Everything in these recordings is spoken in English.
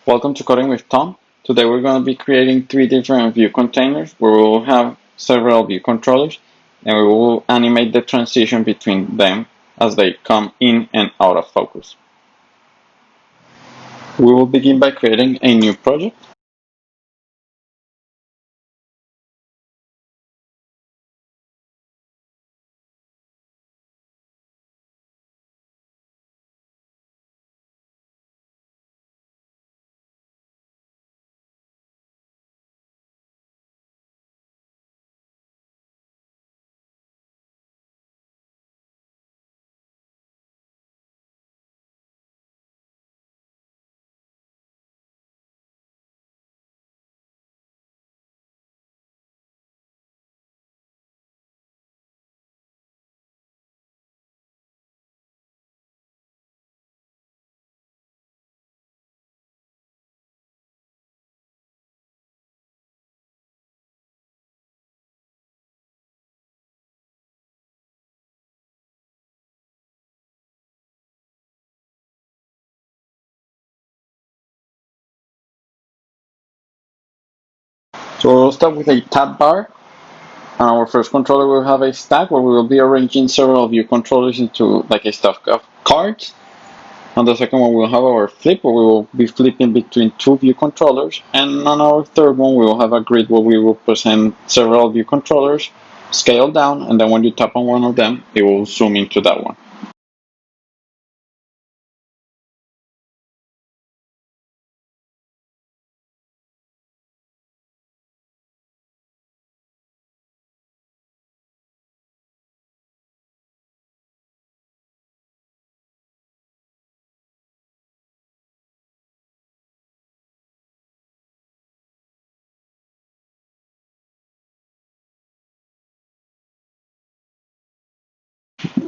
Welcome to Coding with Tom. Today we're going to be creating three different view containers where we will have several view controllers and we will animate the transition between them as they come in and out of focus. We will begin by creating a new project. So we'll start with a tab bar. On our first controller we'll have a stack where we will be arranging several view controllers into like a stack of cards. On the second one, we'll have our flip, where we will be flipping between two view controllers. And on our third one, we will have a grid where we will present several view controllers, scale down, and then when you tap on one of them, it will zoom into that one.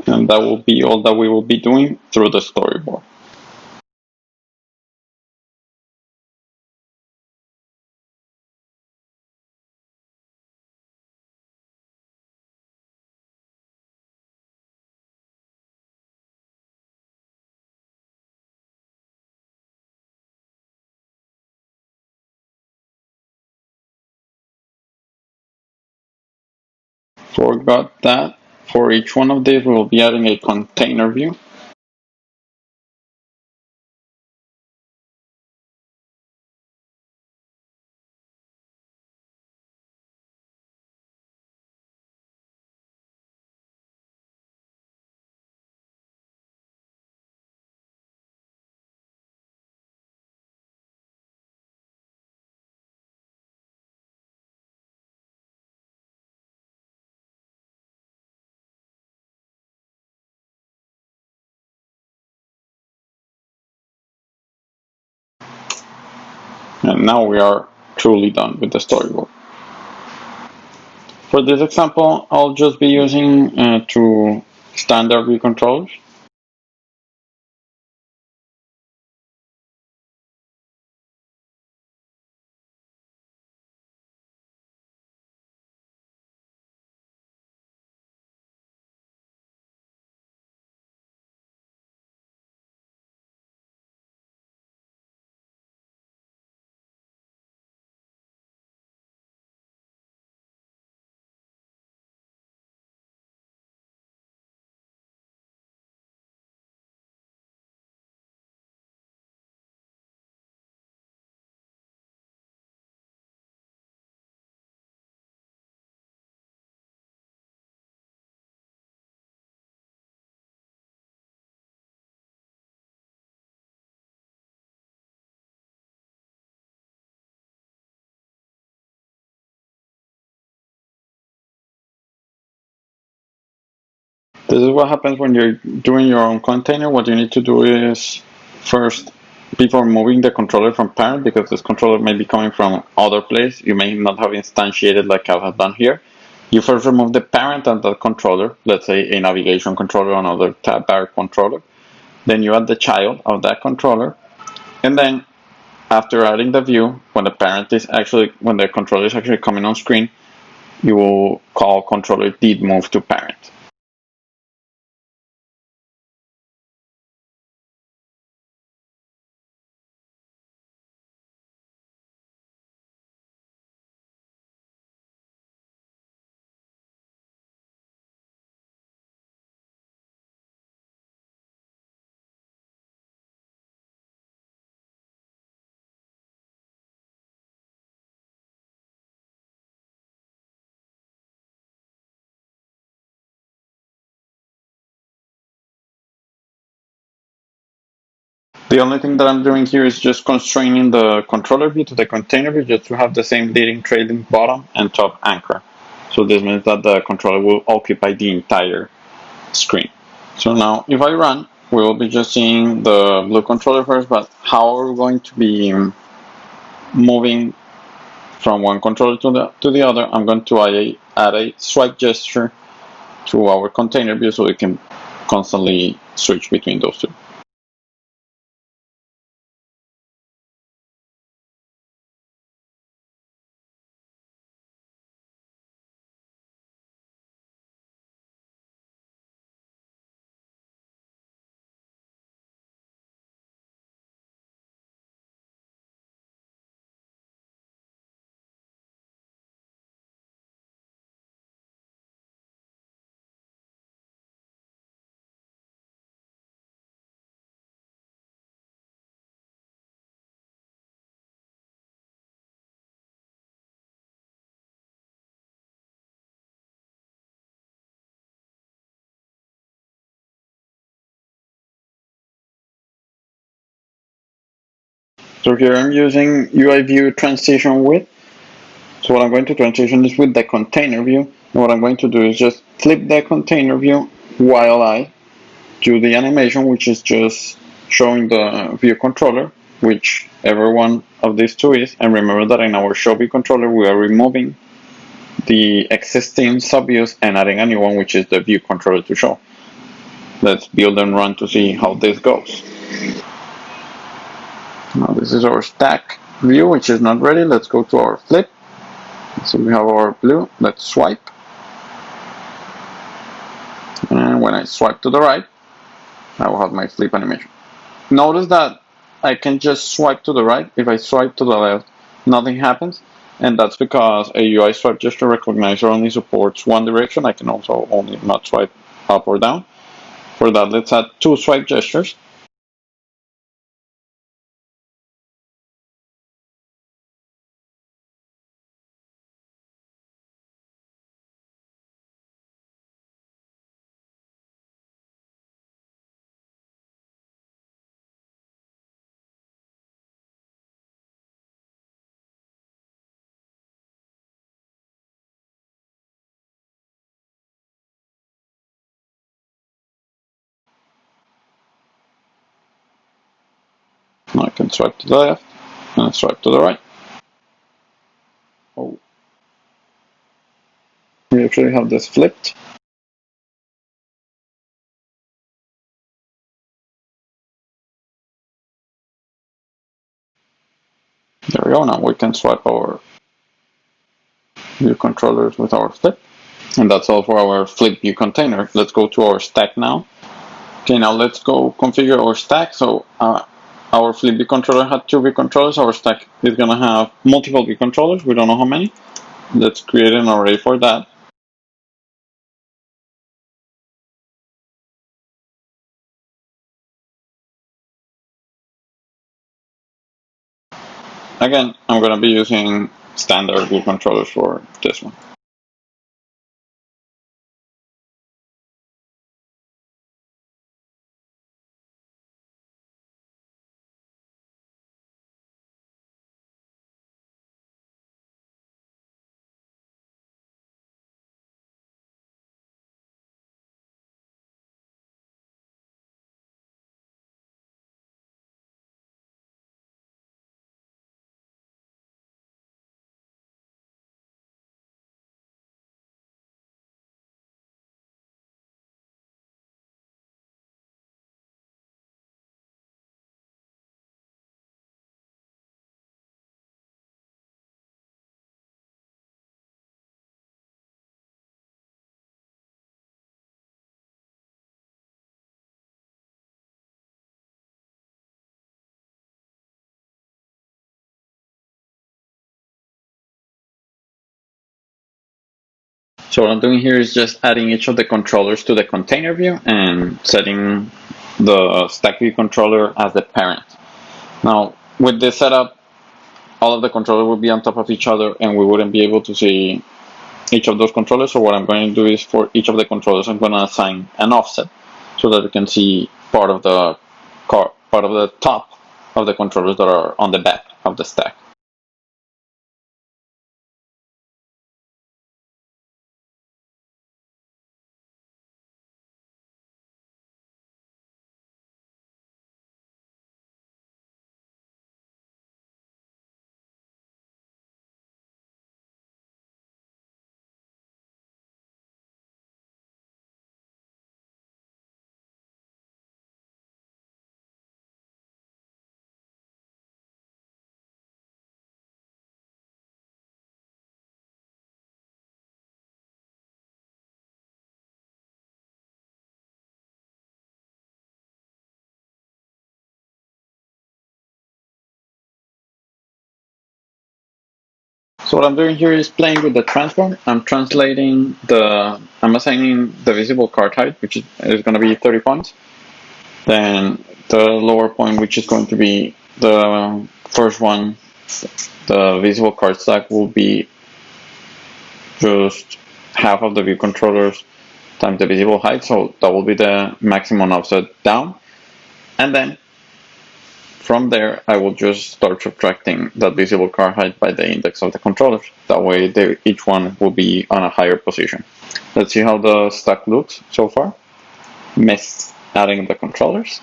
And that will be all that we will be doing through the storyboard. Forgot that for each one of these, we will be adding a container view. And now we are truly done with the storyboard. For this example, I'll just be using two standard view controllers. This is what happens when you're doing your own container. What you need to do is first, before moving the controller from parent, because this controller may be coming from other place, you may not have instantiated like I have done here. You first remove the parent of the controller, let's say a navigation controller or another tab bar controller. Then you add the child of that controller, and then after adding the view, when the controller is actually coming on screen, you will call controller did move to parent. The only thing that I'm doing here is just constraining the controller view to the container view just to have the same leading, trailing, bottom, and top anchor. So this means that the controller will occupy the entire screen. So now if I run, we will be just seeing the blue controller first, but how are we going to be moving from one controller to the other? I'm going to add a swipe gesture to our container view so we can constantly switch between those two. So here I'm using UIView transition with. So what I'm going to transition is with the container view. And what I'm going to do is just flip the container view while I do the animation, which is just showing the view controller, whichever one of these two is. And remember that in our show view controller, we are removing the existing subviews and adding a new one, which is the view controller to show. Let's build and run to see how this goes. Now this is our stack view, which is not ready. Let's go to our flip. So we have our blue. Let's swipe. And when I swipe to the right, I will have my flip animation. Notice that I can just swipe to the right. If I swipe to the left, nothing happens. And that's because a UI swipe gesture recognizer only supports one direction. I can also only not swipe up or down. For that, let's add two swipe gestures. Now I can swipe to the left and swipe to the right. Oh, we actually have this flipped. There we go. Now we can swipe our view controllers with our flip. And that's all for our flip view container. Let's go to our stack now. Okay, now let's go configure our stack. So our flip view controller had two view controllers. Our stack is going to have multiple view controllers. We don't know how many. Let's create an array for that. Again, I'm going to be using standard view controllers for this one. So what I'm doing here is just adding each of the controllers to the container view and setting the StackViewController as the parent. Now, with this setup, all of the controllers will be on top of each other and we wouldn't be able to see each of those controllers. So what I'm going to do is for each of the controllers, I'm going to assign an offset so that we can see part of the part of the top of the controllers that are on the back of the stack. So what I'm doing here is playing with the transform. I'm assigning the visible card height, which is going to be 30 points. Then the lower point, which is going to be the first one, the visible card stack, will be just half of the view controllers times the visible height. So that will be the maximum offset down. And then from there, I will just start subtracting that visible card height by the index of the controllers. That way, each one will be on a higher position. Let's see how the stack looks so far. Missed adding the controllers.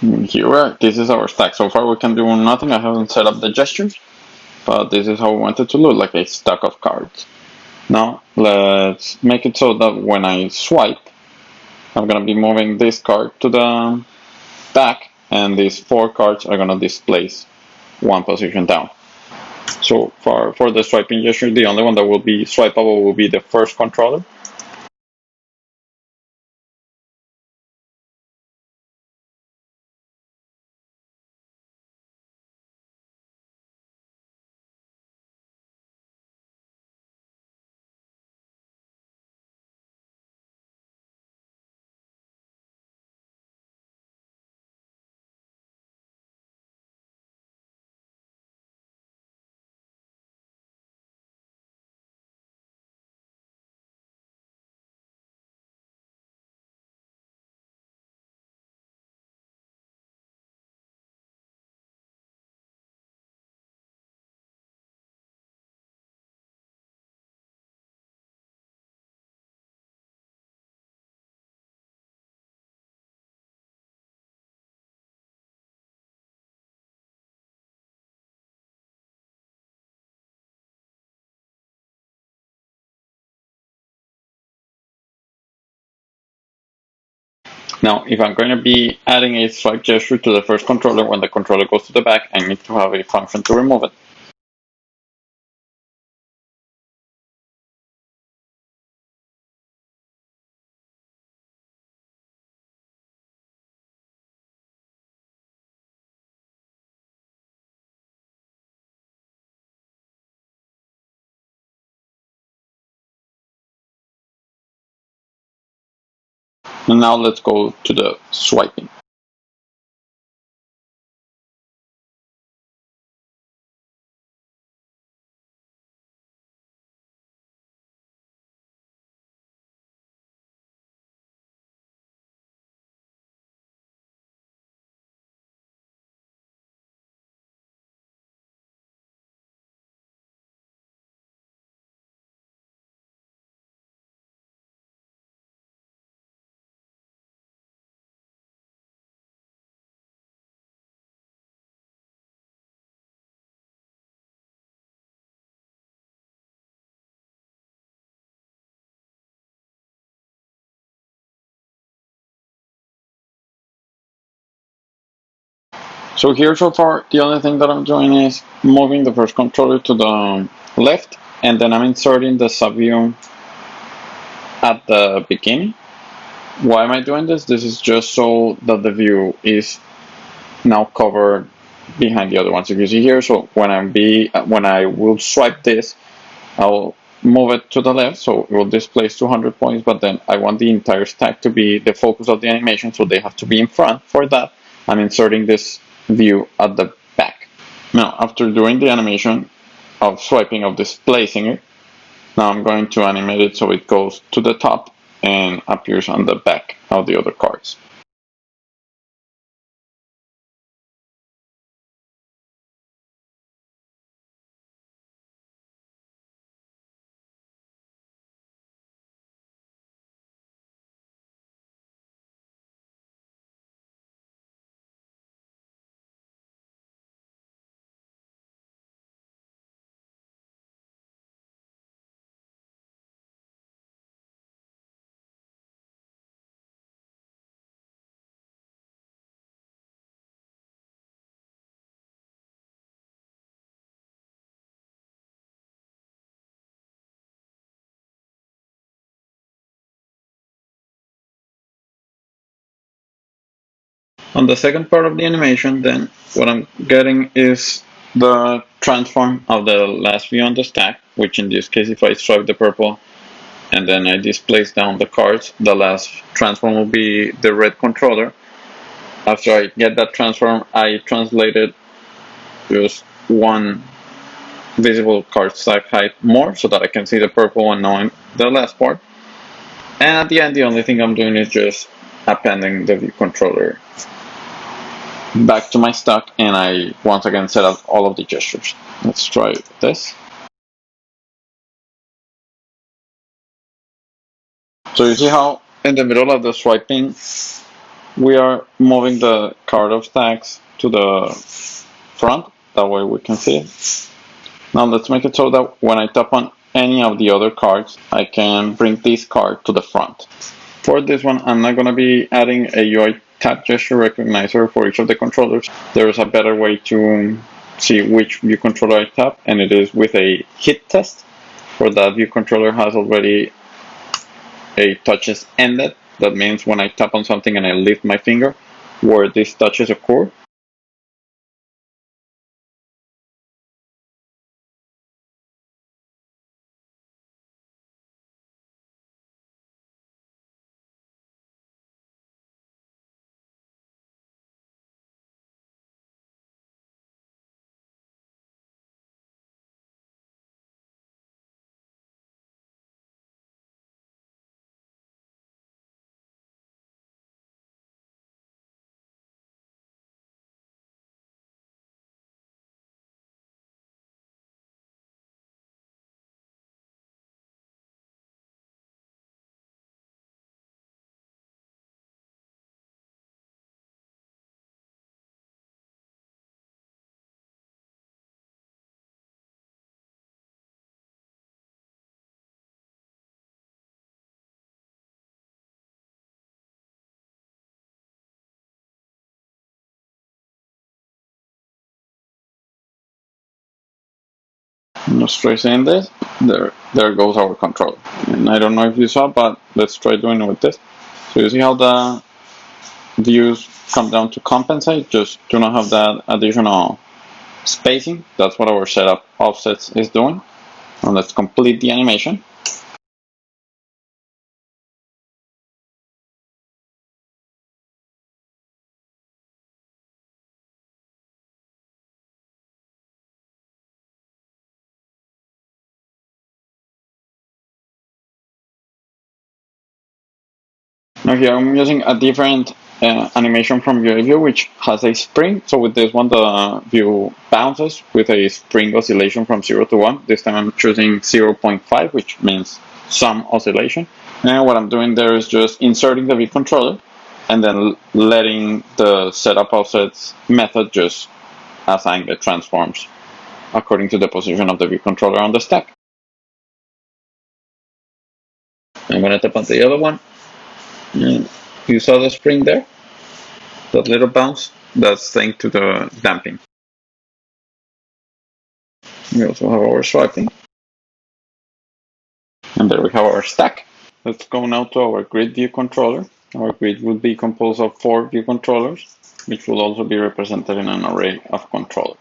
Here we are. This is our stack. So far, we can do nothing. I haven't set up the gestures, but this is how we want it to look, like a stack of cards. Now, let's make it so that when I swipe, I'm going to be moving this card to the back, and these 4 cards are going to displace 1 position down. So for the swiping gesture, the only one that will be swipeable will be the first controller. Now, if I'm going to be adding a swipe gesture to the first controller when the controller goes to the back, I need to have a function to remove it. And now let's go to the swiping. So here so far, the only thing that I'm doing is moving the first controller to the left, and then I'm inserting the subview at the beginning. Why am I doing this? This is just so that the view is now covered behind the other ones. If you see here, so when I will swipe this, I'll move it to the left, so it will displace 200 points, but then I want the entire stack to be the focus of the animation, so they have to be in front. For that, I'm inserting this view at the back. Now, after doing the animation of swiping, of displacing it, now I'm going to animate it so it goes to the top and appears on the back of the other cards. On the second part of the animation, then, what I'm getting is the transform of the last view on the stack, which in this case, if I swipe the purple and then I displace down the cards, the last transform will be the red controller. After I get that transform, I translated just one visible card stack height more so that I can see the purple one knowing the last part. And at the end, the only thing I'm doing is just appending the view controller back to my stack, and I once again set up all of the gestures. Let's try this. So you see how in the middle of the swiping we are moving the card of stacks to the front, that way we can see it. Now let's make it so that when I tap on any of the other cards, I can bring this card to the front. For this one, I'm not going to be adding a UI tab gesture recognizer for each of the controllers. There is a better way to see which view controller I tap, and it is with a hit test. For that, view controller has already a touches ended. That means when I tap on something and I lift my finger, where these touches occur. I'm just tracing this. There goes our controller. And I don't know if you saw, but let's try doing it with this. So you see how the views come down to compensate, just do not have that additional spacing. That's what our setup offsets is doing. And let's complete the animation. Now here I'm using a different animation from UIView, which has a spring. So with this one, the view bounces with a spring oscillation from 0 to 1. This time I'm choosing 0.5, which means some oscillation. And what I'm doing there is just inserting the ViewController and then letting the setup offsets method just assign the transforms according to the position of the ViewController on the stack. I'm going to tap on the other one. You saw the spring there? That little bounce? That's thanks to the damping. We also have our swiping. And there we have our stack. Let's go now to our grid view controller. Our grid will be composed of 4 view controllers, which will also be represented in an array of controllers.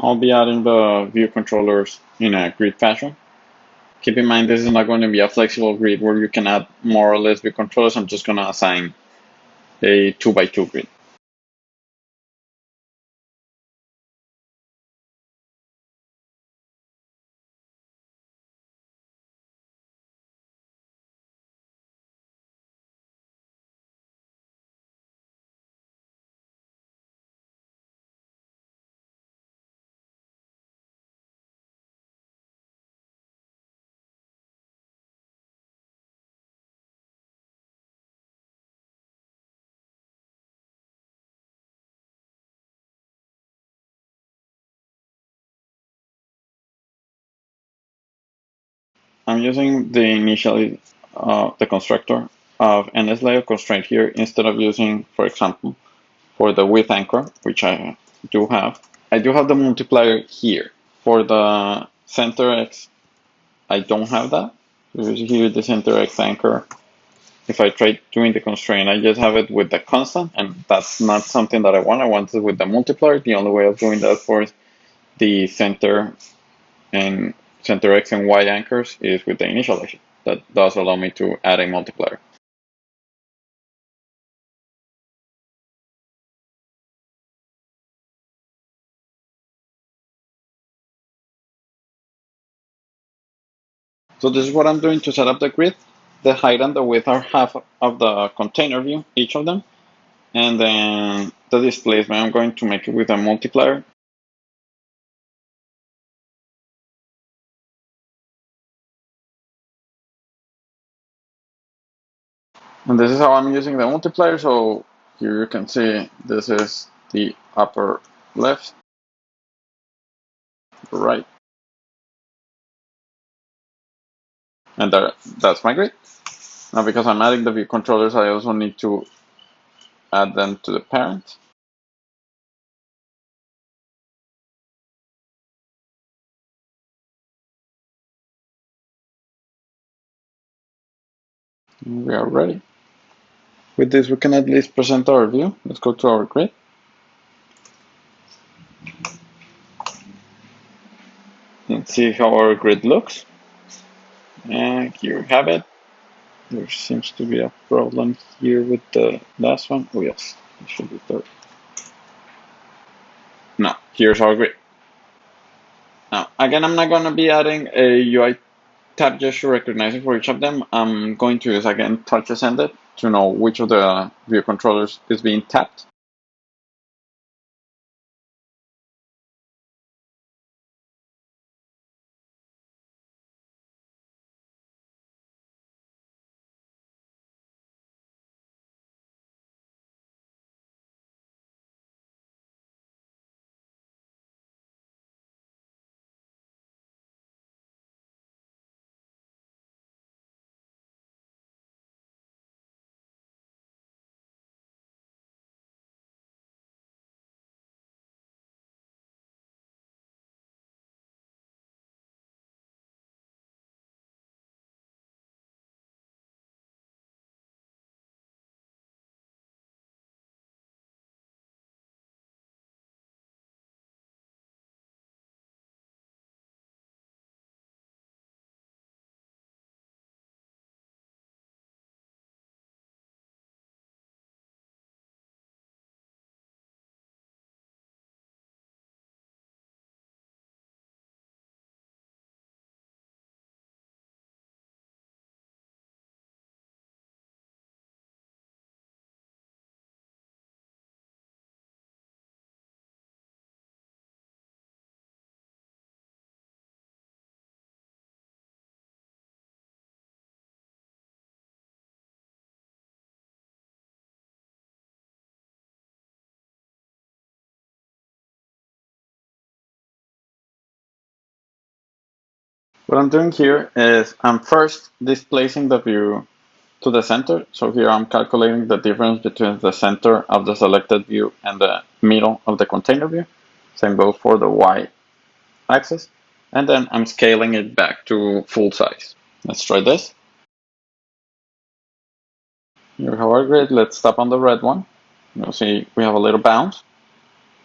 I'll be adding the view controllers in a grid fashion. Keep in mind this is not going to be a flexible grid where you can add more or less view controllers. I'm just going to assign a 2x2 grid. I'm using the initially the constructor of NSLayer constraint here instead of using, for example, for the width anchor, which I do have. I do have the multiplier here. For the center X, I don't have that. Because here the center X anchor, if I try doing the constraint, I just have it with the constant, and that's not something that I want. I want it with the multiplier. The only way of doing that for the center and center X and Y anchors is with the initialization. That does allow me to add a multiplier. So this is what I'm doing to set up the grid. The height and the width are half of the container view, each of them. And then the displacement, I'm going to make it with a multiplier. And this is how I'm using the multiplier. So here you can see this is the upper left, right. And that's my grid. Now because I'm adding the view controllers, I also need to add them to the parent. And we are ready. With this, we can at least present our view. Let's go to our grid. And see how our grid looks. And here we have it. There seems to be a problem here with the last one. Oh yes, it should be third. No, here's our grid. Now, again, I'm not going to be adding a UI tab gesture recognizer for each of them. I'm going to use, again, touch ascended to know which of the view controllers is being tapped. What I'm doing here is I'm first displacing the view to the center. So here I'm calculating the difference between the center of the selected view and the middle of the container view. Same goes for the Y axis. And then I'm scaling it back to full size. Let's try this. Here we have our grid. Let's tap on the red one. You'll see we have a little bounce.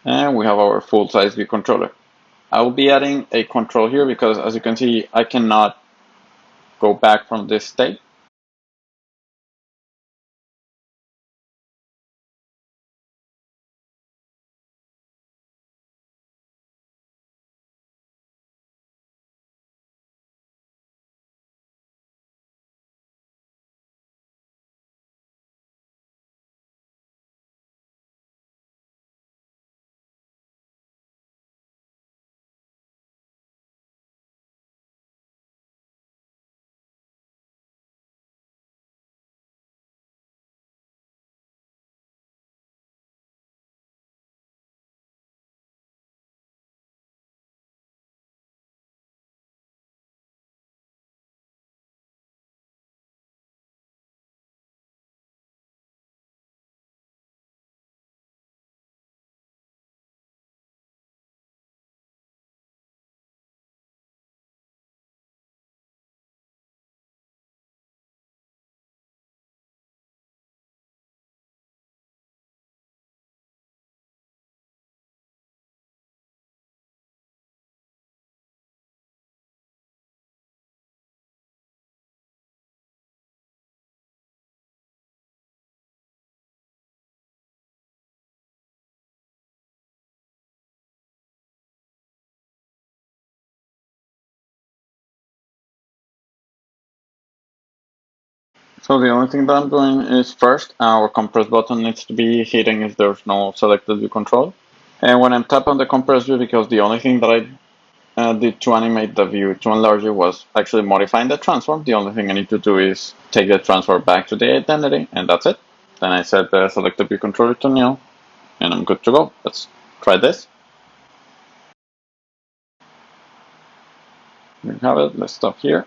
And we have our full size view controller. I will be adding a control here because, as you can see, I cannot go back from this state. So the only thing that I'm doing is first, our compress button needs to be hidden if there's no selected view control. And when I'm tapping on the compress view, because the only thing that I did to animate the view to enlarge it was actually modifying the transform, the only thing I need to do is take the transform back to the identity, and that's it. Then I set the selected view controller to nil, and I'm good to go. Let's try this. We have it. Let's stop here.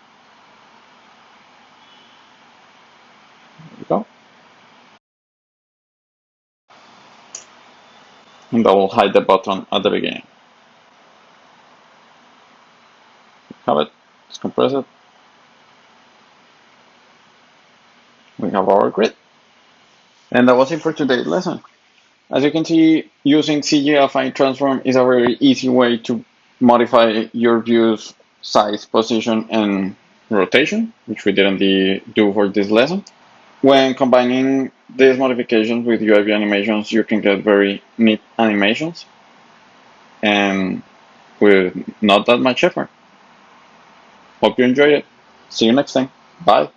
There we go. And that will hide the button at the beginning. Have it. Let's compress it. We have our grid. And that was it for today's lesson. As you can see, using CGAffineTransform is a very easy way to modify your view's size, position, and rotation, which we didn't do for this lesson. When combining these modifications with UIView animations, you can get very neat animations and with not that much effort. Hope you enjoyed it. See you next time. Bye.